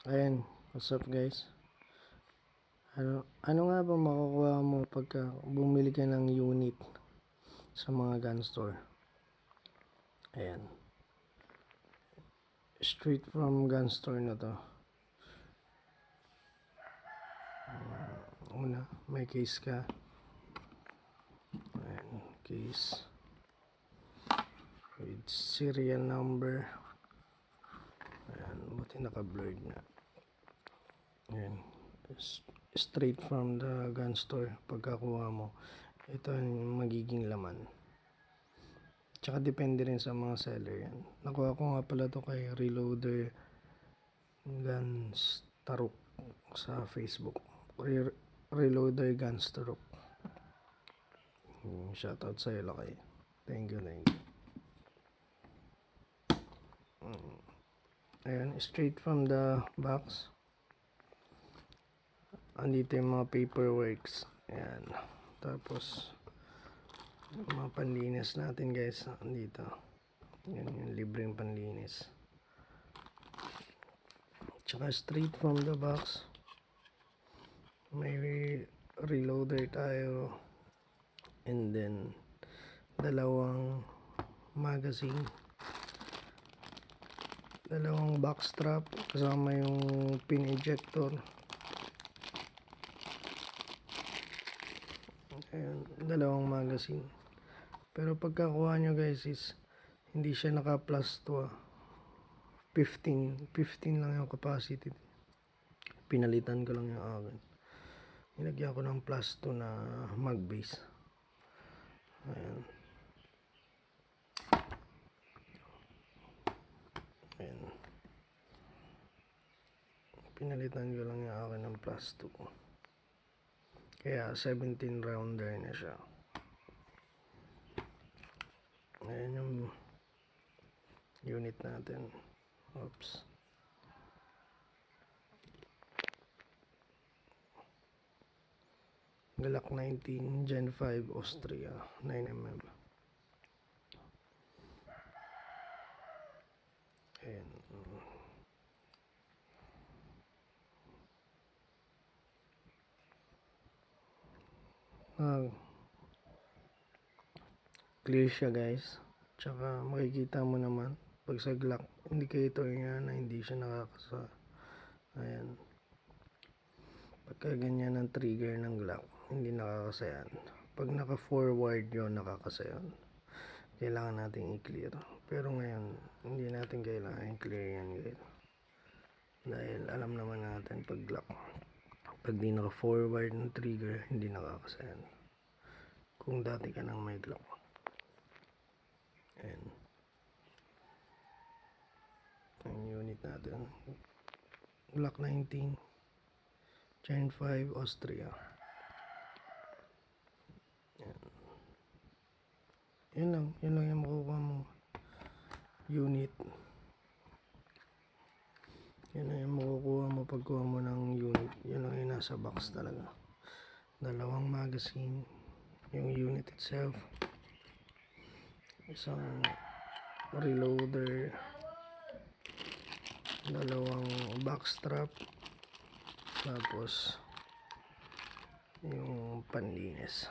Ayan, what's up guys? Ano nga ba makukuha mo pagka bumili ka ng unit sa mga gun store? Ayan, straight from gun store na to. Una, may case ka. Ayan, case with serial number. Ayan, buti naka-blurred na. Ayan, straight from the gun store. Pagkakuha mo, ito yung magiging laman. Tsaka depende rin sa mga seller yan. Nakuha ko nga pala to kay Reloader Guns Taruk sa Facebook. Reloader Guns Taruk. Shoutout sa'yo lakay. Thank you. Ayan, straight from the box. Andito yung mga paperworks. Ayan. Tapos mga panlinis natin guys. Andito. Yan yung libreng panlinis. Tsaka straight from the box. May reloader tayo. And then dalawang magazine. Dalawang box strap. Kasama yung pin ejector. Ayan, dalawang magazine. Pero pagkakuha nyo guys is hindi siya naka plus 2 15 lang yung capacity. Pinalitan ko lang yung akin. Nilagyan ko ng plus 2 na mag base. Ayan. Ayan. Pinalitan ko lang yung akin ng plus 2. Kaya 17 rounder na siya. Ayan yung unit natin. Oops. Glock 19 Gen 5 Austria 9mm. Ayan. Clear siya guys. Tsaka makikita mo naman pag sa Glock indicator niya na hindi siya nakakasa. Ayan. Pagka ganyan ang trigger ng Glock, hindi nakakasa yan. Pag naka forward yun, nakakasa yun. Kailangan natin i-clear. Pero ngayon, hindi natin kailangan i-clear yan guys. Dahil alam naman natin pag Glock, pag di naka forward ng trigger, hindi nakakasa yan. Kung dati ka nang may Glock. Ayan. Ang unit natin. Glock 19 Gen 5 Austria. Yun lang yung makukuha mo unit. Yun lang yung makukuha mo pagkuha mo ng unit. Yun lang yung nasa box talaga. Dalawang magazine, yung unit itself, isang reloader, dalawang box strap, tapos yung panlinis,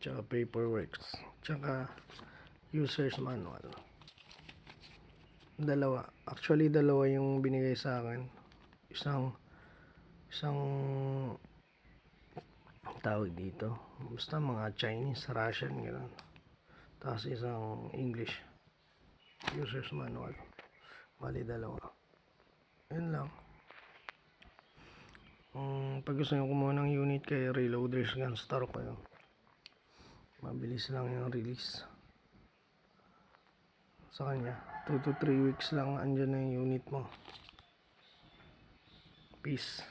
tsaka paperwork, tsaka user's manual. Actually dalawa yung binigay sa akin. Isang tawag dito, basta mga Chinese, Russian, gano'n. Tapos isang English user's manual. Bali dalawa. Yun lang. Pag gusto nyo kumuha ng unit kay Reloaders Guns Taruk kayo, mabilis lang yung release sa kanya. 2 to 3 weeks lang andyan na yung unit mo. Peace.